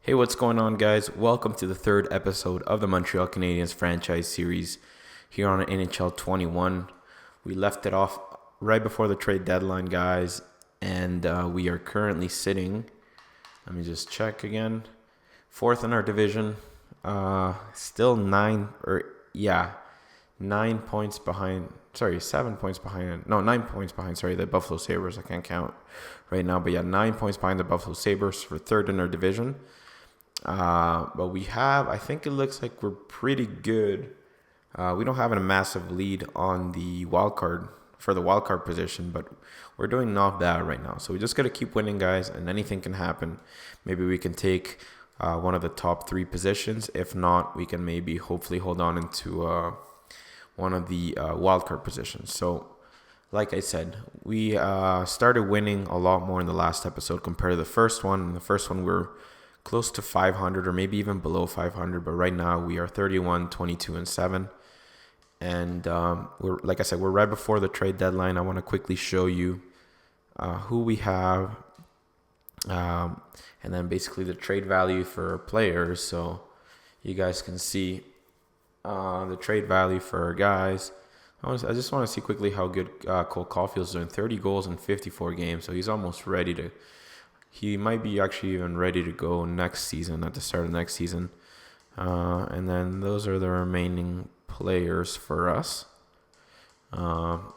Hey, what's going on, guys? Welcome to the third episode of the Montreal Canadiens franchise series here on NHL 21. We left it off right before the trade deadline, guys, and we are currently sitting, let me just check again, fourth in our division. Still 9 points behind. Sorry, 7 points behind. No, 9 points behind. Sorry, the Buffalo Sabres. I can't count right now, but yeah, 9 points behind the Buffalo Sabres for third in our division. But I think it looks like we're pretty good. We don't have a massive lead on the wild card for the wild card position, but we're doing not bad right now. So we just got to keep winning, guys, and anything can happen. Maybe we can take one of the top three positions. If not, we can maybe hopefully hold on into one of the wild card positions. So, like I said, we started winning a lot more in the last episode compared to the first one. In the first one, we're close to 500 or maybe even below 500, but right now we are 31, 22, and 7. And we're, like I said, we're right before the trade deadline. I want to quickly show you who we have, and then basically the trade value for players, so you guys can see the trade value for our guys. I just want to see quickly how good Cole Caulfield's doing. 30 goals in 54 games, so he's almost ready to. He might be actually even ready to go next season, at the start of next season. And then those are the remaining players for us. Obviously,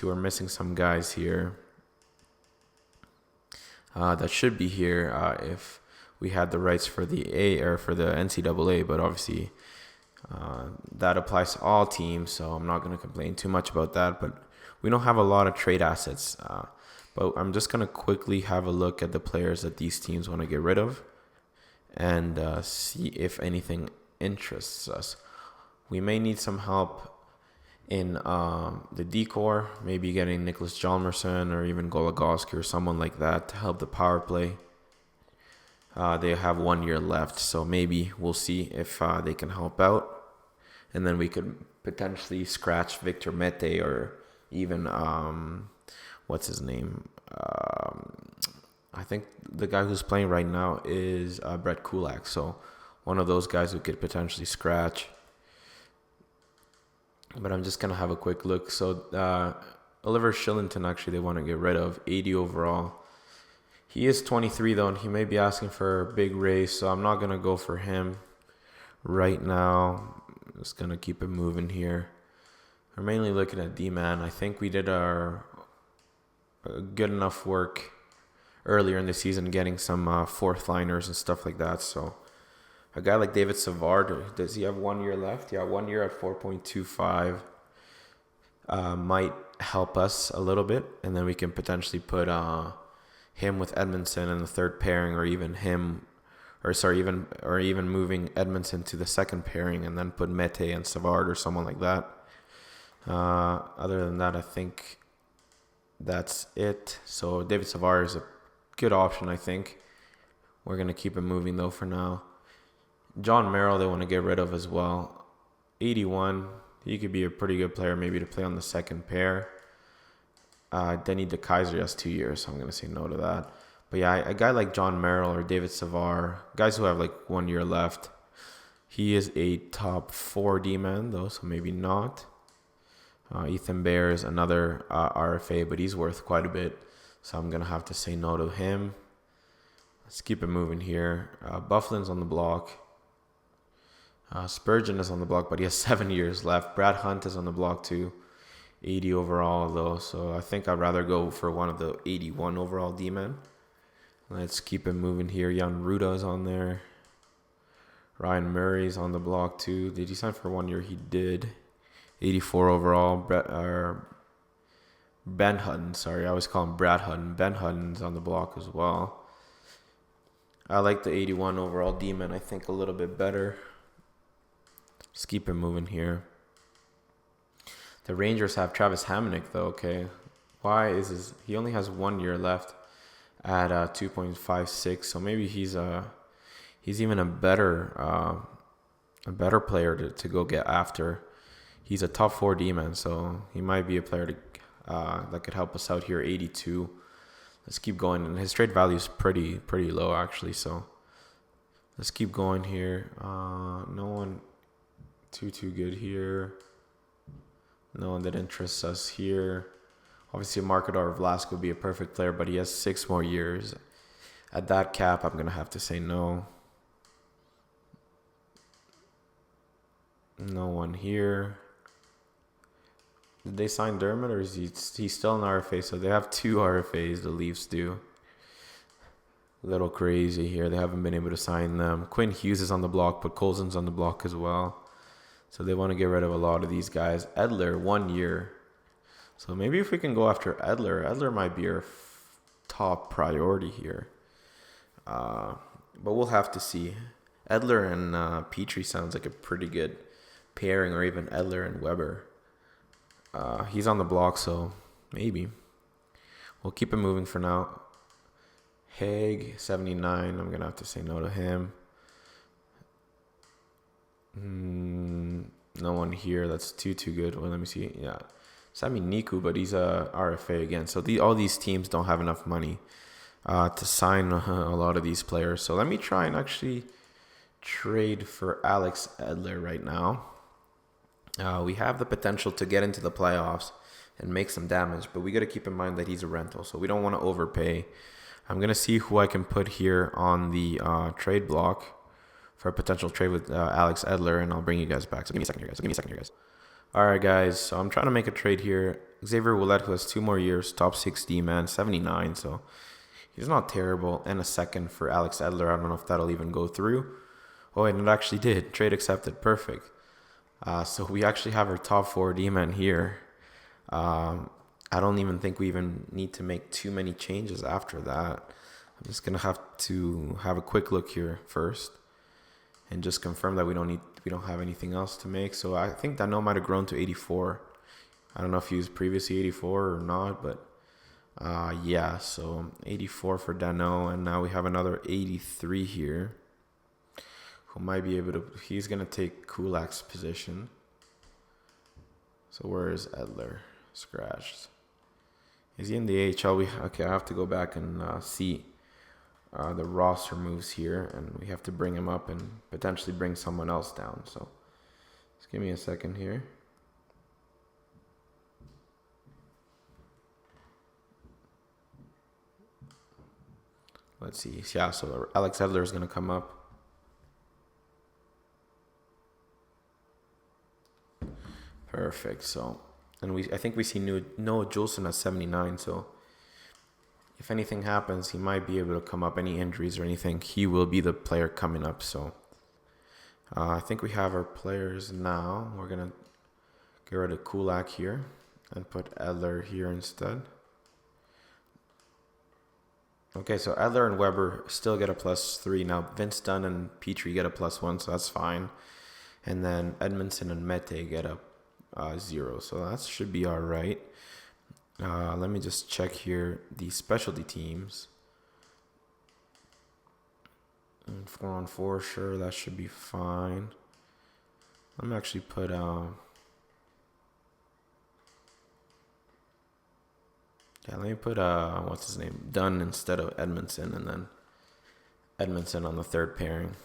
we're missing some guys here that should be here if we had the rights for the NCAA, but obviously that applies to all teams, so I'm not going to complain too much about that. But we don't have a lot of trade assets. But I'm just going to quickly have a look at the players that these teams want to get rid of and see if anything interests us. We may need some help in the decor, maybe getting Nicholas Hjalmarsson or even Goligoski or someone like that to help the power play. They have 1 year left, so maybe we'll see if they can help out. And then we could potentially scratch Victor Mete or even... what's his name? I think the guy who's playing right now is Brett Kulak. So one of those guys we could potentially scratch. But I'm just going to have a quick look. So Oliver Shillington, actually, they want to get rid of. 80 overall. He is 23, though, and he may be asking for a big raise. So I'm not going to go for him right now. I'm just going to keep it moving here. We're mainly looking at D-man. I think we did our... good enough work earlier in the season getting some fourth liners and stuff like that. So a guy like David Savard, does he have 1 year left? Yeah, 1 year at 4.25 might help us a little bit, and then we can potentially put him with Edmondson in the third pairing, or even moving Edmondson to the second pairing and then put Mete and Savard or someone like that. Other than that, I think that's it. So David Savard is a good option, I think. We're going to keep it moving, though, for now. John Merrill, they want to get rid of as well. 81. He could be a pretty good player, maybe to play on the second pair. Denny DeKaiser has 2 years, so I'm going to say no to that. But yeah, a guy like John Merrill or David Savard, guys who have like 1 year left. He is a top 4 D-man, though, so maybe not. Ethan Bear is another RFA, but he's worth quite a bit, so I'm going to have to say no to him. Let's keep it moving here. Bufflin's on the block. Spurgeon is on the block, but he has 7 years left. Brad Hunt is on the block too. 80 overall, though, so I think I'd rather go for one of the 81 overall D-men. Let's keep it moving here. Jan Ruda is on there. Ryan Murray's on the block too. Did he sign for 1 year? He did. 84 overall. Ben Hutton, sorry, I always call him Brad Hutton. Ben Hutton's on the block as well. I like the 81 overall D-man, I think, a little bit better. Let's keep it moving here. The Rangers have Travis Hamonic, though, okay. Why is his... He only has 1 year left at 2.56, so maybe he's even a better player to go get after. He's a top 4 D-man, so he might be a player that could help us out here. 82. Let's keep going. And his trade value is pretty low, actually. So Let's keep going here. No one too good here. No one that interests us here. Obviously, Markador Vlasic would be a perfect player, but he has 6 more years. At that cap, I'm going to have to say no. No one here. Did they sign Dermott, or is he still an RFA? So they have 2 RFAs, the Leafs do. A little crazy here. They haven't been able to sign them. Quinn Hughes is on the block, but Colson's on the block as well. So they want to get rid of a lot of these guys. Edler, 1 year. So maybe if we can go after Edler might be our top priority here. But we'll have to see. Edler and Petrie sounds like a pretty good pairing, or even Edler and Weber. He's on the block, so maybe. We'll keep it moving for now. Haig, 79. I'm going to have to say no to him. No one here. That's too good. Well, let me see. Yeah. Sami Niku, but he's a RFA again. So all these teams don't have enough money to sign a lot of these players. So let me try and actually trade for Alex Edler right now. We have the potential to get into the playoffs and make some damage, but we got to keep in mind that he's a rental, so we don't want to overpay. I'm going to see who I can put here on the trade block for a potential trade with Alex Edler, and I'll bring you guys back. So give me a second here, guys. All right, guys. So I'm trying to make a trade here. Xavier Ouellet, who has 2 more years, top 6 D-man, 79. So he's not terrible. And a second for Alex Edler. I don't know if that'll even go through. Oh, and it actually did. Trade accepted. Perfect. So we actually have our top 4 D-men here. I don't even think we even need to make too many changes after that. I'm just going to have a quick look here first and just confirm that we don't have anything else to make. So I think Danault might have grown to 84. I don't know if he was previously 84 or not, but yeah, so 84 for Danault, and now we have another 83 here who might be able to, he's going to take Kulak's position. So where is Edler? Scratched. Is he in the AHL? Okay, I have to go back and see the roster moves here, and we have to bring him up and potentially bring someone else down. So just give me a second here. Let's see. Yeah, so Alex Edler is going to come up. Perfect. So, and I think we see Noah Juleson at 79. So if anything happens, he might be able to come up. Any injuries or anything, he will be the player coming up. So I think we have our players now. We're going to get rid of Kulak here and put Edler here instead. Okay, so Edler and Weber still get a +3. Now Vince Dunn and Petrie get a +1, so that's fine. And then Edmondson and Mete get a 0, so that should be all right. Let me just check here the specialty teams. And 4-on-4, sure, that should be fine. Let me actually put what's his name, Dunn instead of Edmondson, and then Edmondson on the third pairing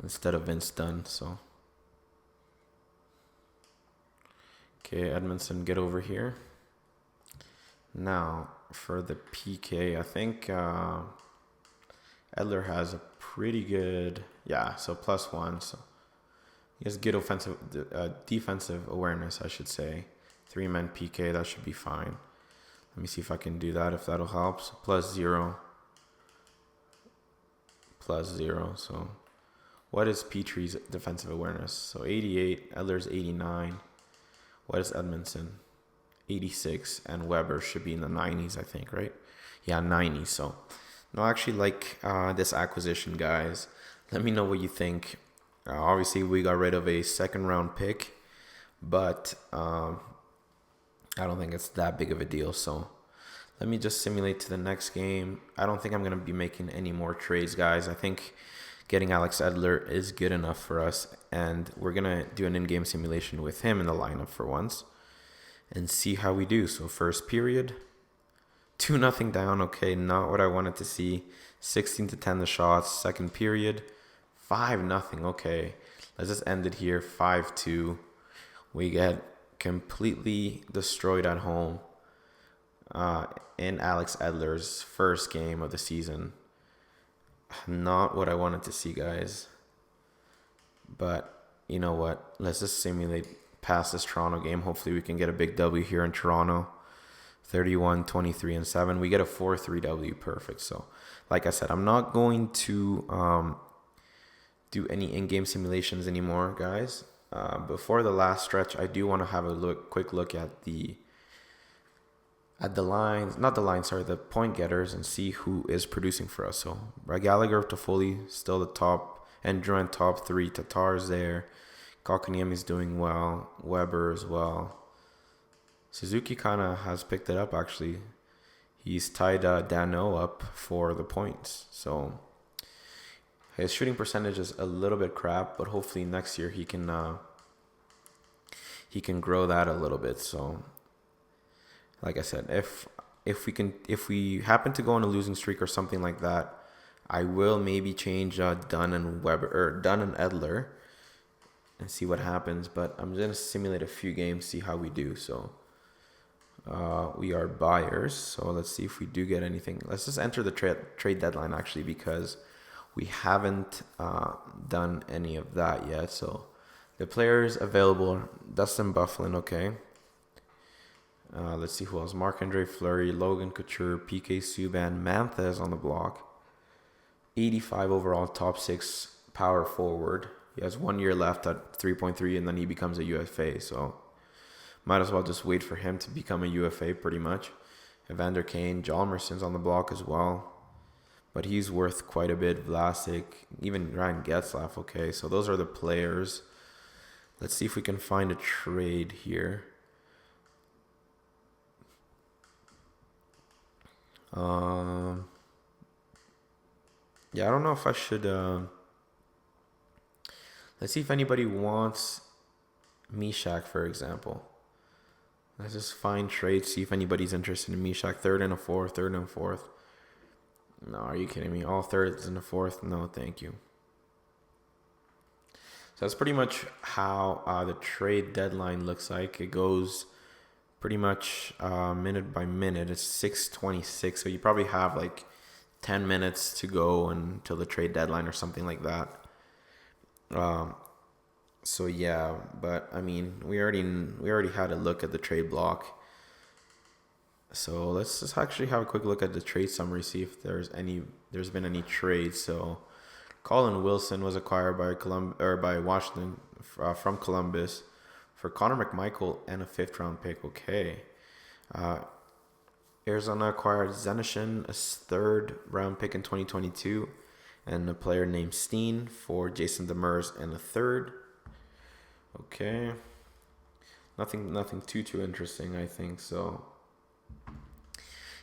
instead of Vince Dunn. So okay, Edmondson, get over here. Now for the PK, I think Edler has a pretty good, so +1. So he has good defensive awareness, I should say. 3-man PK, that should be fine. Let me see if I can do that, if that'll help. So +0. +0. So what is Petrie's defensive awareness? So 88, Edler's 89. What is Edmondson? 86, and Weber should be in the 90s, I think, right? Yeah, 90s. So no, I actually like this acquisition, guys. Let me know what you think. Obviously, we got rid of a second-round pick, but I don't think it's that big of a deal. So let me just simulate to the next game. I don't think I'm going to be making any more trades, guys. I think getting Alex Edler is good enough for us, and we're going to do an in-game simulation with him in the lineup for once and see how we do. So first period, 2-0 down. Okay, not what I wanted to see. 16-10 the shots. Second period, 5-0. Okay, let's just end it here. 5-2. We get completely destroyed at home in Alex Edler's first game of the season. Not what I wanted to see, guys. But you know what? Let's just simulate past this Toronto game. Hopefully we can get a big W here in Toronto. 31-23-7. We get a 4-3 W. Perfect. So, like I said, I'm not going to do any in-game simulations anymore, guys. Before the last stretch, I do want to have a quick look at the lines, not the lines, sorry, the point getters, and see who is producing for us. So, Gallagher, Toffoli, still the top, and Durant top 3. Tatar's there. Kotkaniemi's doing well. Weber as well. Suzuki kind of has picked it up, actually. He's tied Dano up for the points. So his shooting percentage is a little bit crap, but hopefully next year he can grow that a little bit. So like I said, if we happen to go on a losing streak or something like that, I will maybe change Dunn and Edler and see what happens. But I'm gonna simulate a few games, see how we do. So we are buyers, so let's see if we do get anything. Let's just enter the trade deadline, actually, because we haven't done any of that yet. So the players available: Dustin Byfuglien, okay. Let's see who else: Marc-Andre Fleury, Logan Couture, PK Subban, Mantha is on the block. 85 overall, top 6 power forward. He has 1 year left at 3.3, and then he becomes a UFA. So might as well just wait for him to become a UFA, pretty much. Evander Kane, Hjalmarsson's on the block as well, but he's worth quite a bit. Vlasic, even Ryan Getzlaf. Okay, so those are the players. Let's see if we can find a trade here. Yeah, I don't know if I should. Let's see if anybody wants Mishak, for example. Let's just find trades, see if anybody's interested in Mishak. Third and a fourth. No, are you kidding me? All thirds and a fourth? No, thank you. So that's pretty much how the trade deadline looks like. It goes pretty much minute by minute. It's 6:26, so you probably have like 10 minutes to go until the trade deadline or something like that. So yeah, but I mean, we already had a look at the trade block. So let's just actually have a quick look at the trade summary, see if there's been any trades. So Colin Wilson was acquired by Washington from Columbus for Connor McMichael and a 5th round pick. Okay. Arizona acquired Zenishin, a 3rd round pick in 2022, and a player named Steen for Jason Demers and a 3rd. Okay. Nothing too interesting, I think. So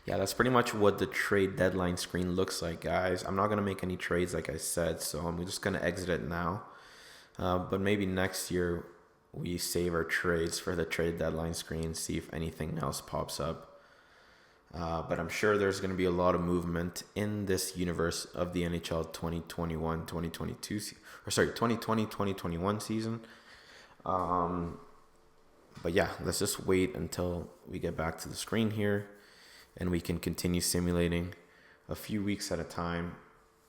yeah, that's pretty much what the trade deadline screen looks like, guys. I'm not going to make any trades, like I said, so I'm just going to exit it now. But maybe next year we save our trades for the trade deadline screen, see if anything else pops up. But I'm sure there's going to be a lot of movement in this universe of the NHL 2020-2021 season. But yeah, let's just wait until we get back to the screen here and we can continue simulating a few weeks at a time.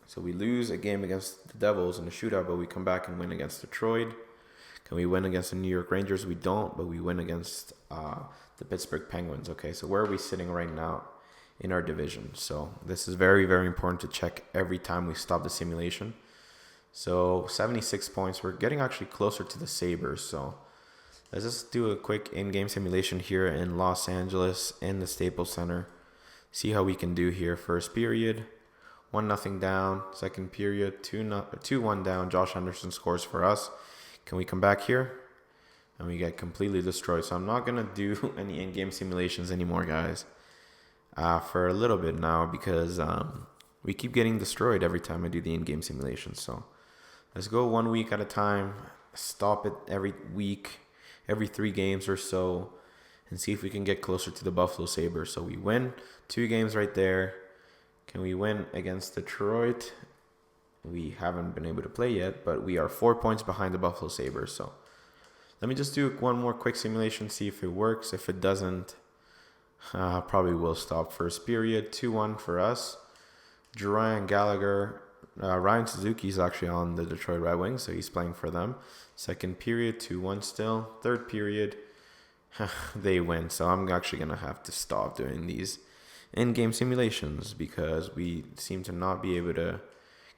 So we lose a game against the Devils in the shootout, but we come back and win against Detroit. Can we win against the New York Rangers? We don't, but we win against the Pittsburgh Penguins. Okay, so where are we sitting right now in our division? So this is very, very important to check every time we stop the simulation. So 76 points. We're getting actually closer to the Sabres. So let's just do a quick in-game simulation here in Los Angeles in the Staples Center. See how we can do here. First period, 1-0 down. Second period, 2-1 down. Josh Anderson scores for us. Can we come back here? And we get completely destroyed. So I'm not going to do any in-game simulations anymore, guys, for a little bit now, because we keep getting destroyed every time I do the in-game simulation. So let's go 1 week at a time. Stop it every week, every 3 games or so, and see if we can get closer to the Buffalo Sabres. So we win 2 games right there. Can we win against Detroit? We haven't been able to play yet, but we are 4 points behind the Buffalo Sabres. So let me just do one more quick simulation, see if it works. If it doesn't, probably will stop first period. 2-1 for us. Giroux and Gallagher. Ryan Suzuki is actually on the Detroit Red Wings, so he's playing for them. Second period, 2-1 still. Third period, they win. So I'm actually going to have to stop doing these in-game simulations because we seem to not be able to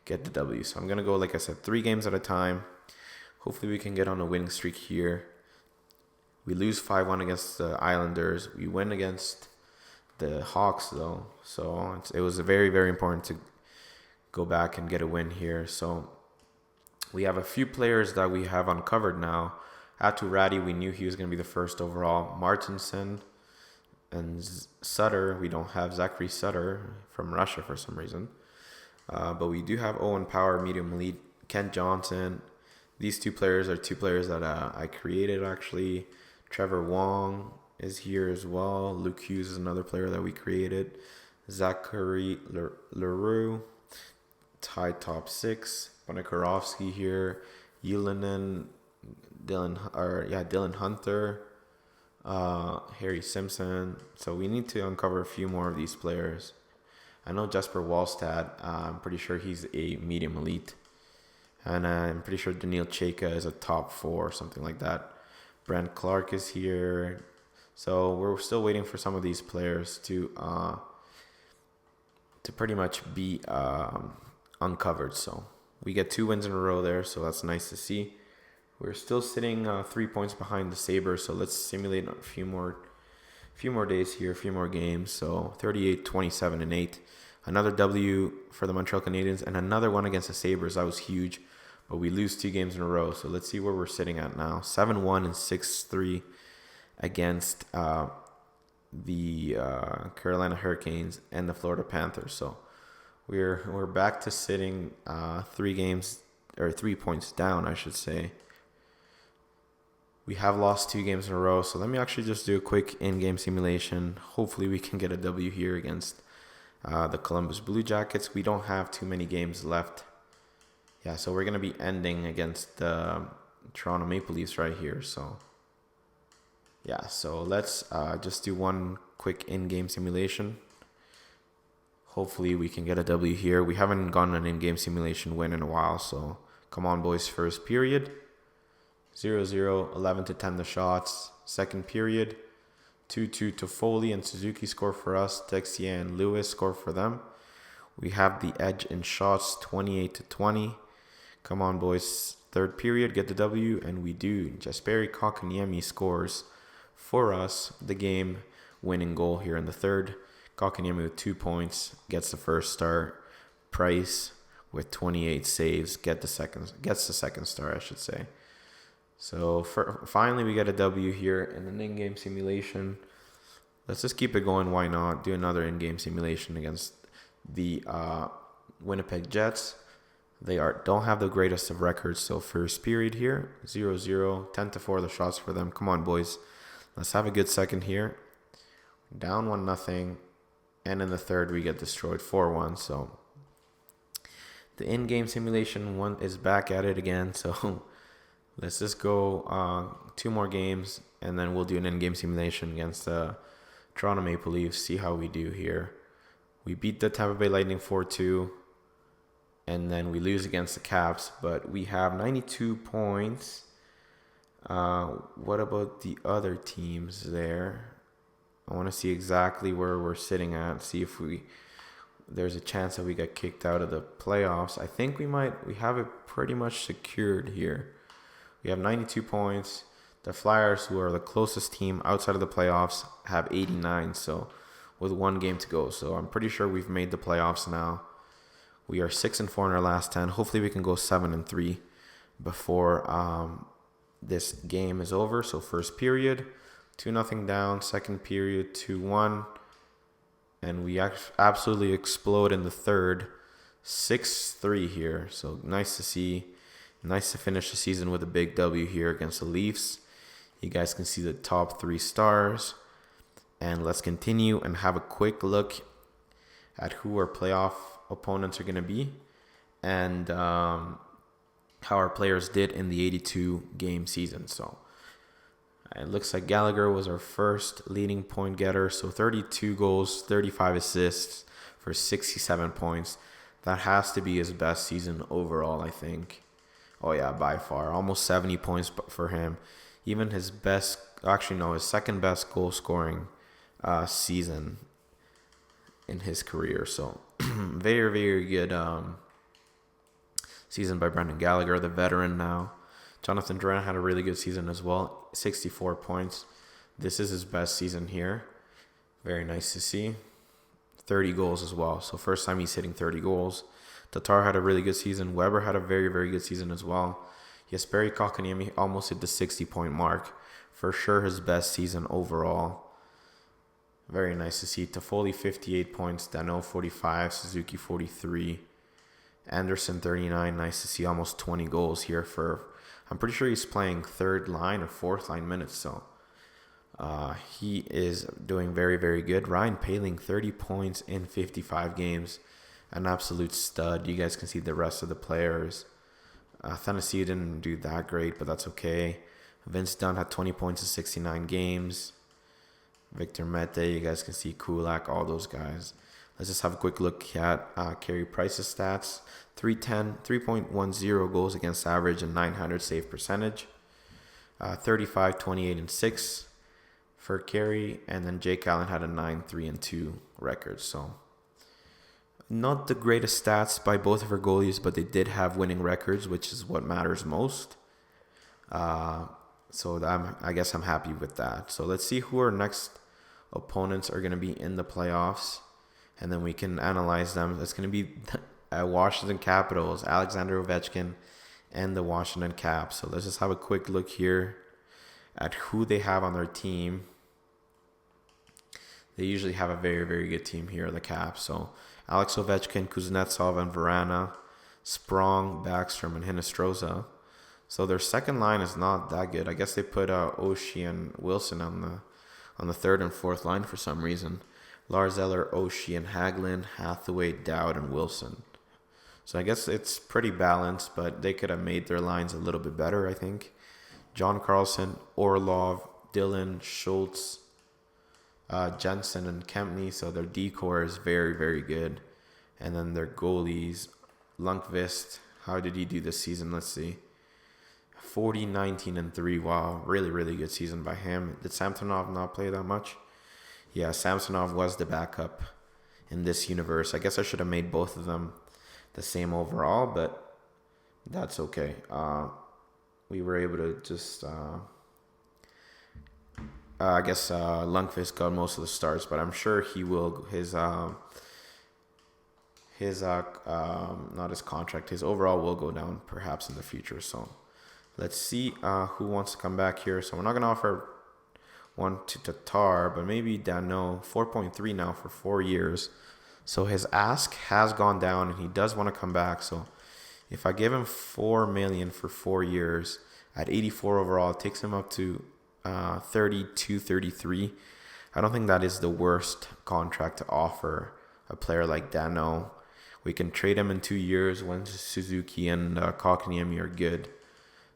get the W. So I'm going to go, like I said, 3 games at a time. Hopefully we can get on a winning streak here. We lose 5-1 against the Islanders. We win against the Hawks, though. So it was very, very important to go back and get a win here. So we have a few players that we have uncovered now. Atu Ratty, we knew he was going to be the first overall. Martinson and Sutter. We don't have Zachary Sutter from Russia for some reason. But we do have Owen Power, medium elite. Kent Johnson. These 2 players are 2 players that I created, actually. Trevor Wong is here as well. Luke Hughes is another player that we created. Zachary Leroux. Ty top 6. Bonikarovsky here. Yulanen, Dylan Hunter. Harry Simpson. So we need to uncover a few more of these players. I know Jesper Wallstad. I'm pretty sure he's a medium elite. And I'm pretty sure Daniil Chayka is a top 4 or something like that. Brent Clark is here. So we're still waiting for some of these players to pretty much be uncovered. So we get 2 wins in a row there. So that's nice to see. We're still sitting 3 points behind the Sabres. So let's simulate a few more days here, a few more games. So 38, 27, and 8. Another W for the Montreal Canadiens and another one against the Sabres. That was huge. But we lose 2 games in a row. So let's see where we're sitting at now. 7-1 and 6-3 against the Carolina Hurricanes and the Florida Panthers. So we're back to sitting 3 points down, I should say. We have lost 2 games in a row. So let me actually just do a quick in-game simulation. Hopefully we can get a W here against the Columbus Blue Jackets. We don't have too many games left. Yeah, so we're going to be ending against the Toronto Maple Leafs right here. So, yeah, so let's just do one quick in-game simulation. Hopefully we can get a W here. We haven't gotten an in-game simulation win in a while. So, come on, boys. First period. 0-0, 11-10 the shots. Second period. 2-2 to Foley and Suzuki score for us. Texier and Lewis score for them. We have the edge in shots, 28-20. Come on, boys. Third period, get the W, and we do. Jesperi Kotkaniemi scores for us the game-winning goal here in the third. Kotkaniemi with 2 points gets the first star. Price with 28 saves gets the second star, I should say. So finally, we get a W here in an in-game simulation. Let's just keep it going. Why not? Do another in-game simulation against the Winnipeg Jets. They don't have the greatest of records. So first period here, 0-0, 10-4 the shots for them. Come on, boys. Let's have a good second here. Down 1-0. And in the third, we get destroyed 4-1. So the in-game simulation one is back at it again. So let's just go 2 more games, and then we'll do an in-game simulation against the Toronto Maple Leafs, see how we do here. We beat the Tampa Bay Lightning 4-2, and then we lose against the Caps, but we have 92 points. What about the other teams there? I want to see exactly where we're sitting at, see if there's a chance that we get kicked out of the playoffs. I think we have it pretty much secured here. We have 92 points. The Flyers, who are the closest team outside of the playoffs, have 89, so with 1 game to go. So I'm pretty sure we've made the playoffs now. We are 6-4 in our last 10. Hopefully we can go 7-3 before this game is over. So first period, 2-0 down. Second period, 2-1. And we absolutely explode in the third. 6-3 here. So nice to see. Nice to finish the season with a big W here against the Leafs. You guys can see the top 3 stars. And let's continue and have a quick look at who our playoff opponents are going to be and how our players did in the 82-game season. So it looks like Gallagher was our first leading point getter. So 32 goals, 35 assists for 67 points. That has to be his best season overall, I think. Oh, yeah, by far. Almost 70 points for him. Even his his second best goal scoring season in his career. So very, very good season by Brendan Gallagher, the veteran now. Jonathan Drouin had a really good season as well, 64 points. This is his best season here. Very nice to see. 30 goals as well. So first time he's hitting 30 goals. Tatar had a really good season. Weber had a very, very good season as well. Jesperi Kotkaniemi almost hit the 60-point mark. For sure his best season overall. Very nice to see. Toffoli 58 points. Danault 45. Suzuki 43. Anderson 39. Nice to see almost 20 goals here for... I'm pretty sure he's playing third line or fourth line minutes. So he is doing very, very good. Ryan Poehling 30 points in 55 games. An absolute stud. You guys can see the rest of the players. Tennessee didn't do that great, but that's okay. Vince Dunn had 20 points in 69 games. Victor Mete, you guys can see Kulak, all those guys. Let's just have a quick look at Carey Price's stats. 3.10 goals against average and 900 save percentage. 35, 28, and 6 for Carey. And then Jake Allen had a 9-3-2 record. So not the greatest stats by both of our goalies, but they did have winning records, which is what matters most. So I guess I'm happy with that. So let's see who our next opponents are going to be in the playoffs, and then we can analyze them. It's going to be Washington Capitals, Alexander Ovechkin, and the Washington Caps. So let's just have a quick look here at who they have on their team. They usually have a very, very good team here, the Caps. So Alex Ovechkin, Kuznetsov, and Verana, Sprong, Backstrom, and Hinostroza. So their second line is not that good. I guess they put Oshie and Wilson on the third and fourth line for some reason. Lars Eller, Oshie, and Hagelin, Hathaway, Dowd, and Wilson. So I guess it's pretty balanced, but they could have made their lines a little bit better, I think. John Carlson, Orlov, Dillon, Schultz, Jensen, and Kempney. So their D-core is very, very good. And then their goalies, Lundqvist. How did he do this season? Let's see. 40, 19, and 3. Wow, really, really good season by him. Did Samsonov not play that much? Yeah, Samsonov was the backup in this universe. I guess I should have made both of them the same overall, but that's okay. We were able to just... I guess Lundqvist got most of the starts, but I'm sure he will... not his contract, his overall will go down perhaps in the future. So let's see who wants to come back here. So we're not going to offer one to Tatar, but maybe Danault, 4.3 now for 4 years. So his ask has gone down, and he does want to come back. So if I give him $4 million for 4 years at 84 overall, it takes him up to 32, 33. I don't think that is the worst contract to offer a player like Danault. We can trade him in 2 years when Suzuki and Kotkaniemi are good.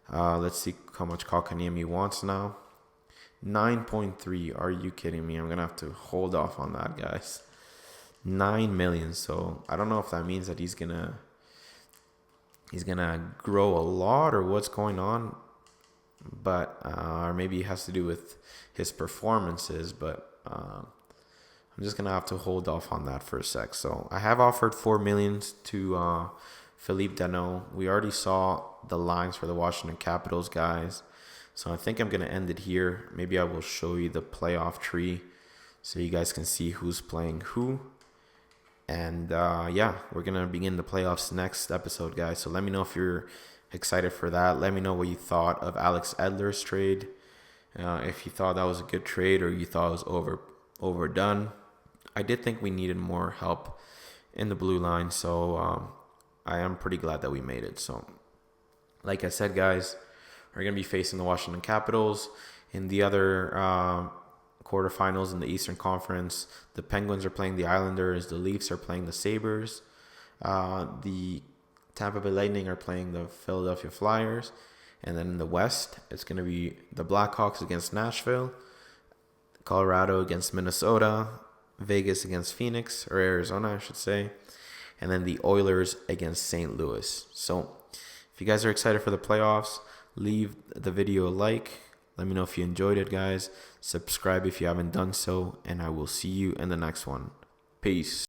Let's see how much Kotkaniemi wants now. 9.3. Are you kidding me? I'm going to have to hold off on that, guys. 9 million. So I don't know if that means that he's going to grow a lot or what's going on. But or maybe it has to do with his performances, but I'm just going to have to hold off on that for a sec. So I have offered $4 million to Philippe Danault. We already saw the lines for the Washington Capitals, guys. So I think I'm going to end it here. Maybe I will show you the playoff tree so you guys can see who's playing who. And yeah, we're going to begin the playoffs next episode, guys. So let me know if you're excited for that. Let me know what you thought of Alex Edler's trade. If you thought that was a good trade or you thought it was overdone. I did think we needed more help in the blue line. So I am pretty glad that we made it. So like I said, guys, we're going to be facing the Washington Capitals. In the other quarterfinals in the Eastern Conference. The Penguins are playing the Islanders. The Leafs are playing the Sabres. The Tampa Bay Lightning are playing the Philadelphia Flyers. And then in the West, it's going to be the Blackhawks against Nashville, Colorado against Minnesota, Vegas against Phoenix, or Arizona, I should say, and then the Oilers against St. Louis. So if you guys are excited for the playoffs, leave the video a like. Let me know if you enjoyed it, guys. Subscribe if you haven't done so, and I will see you in the next one. Peace.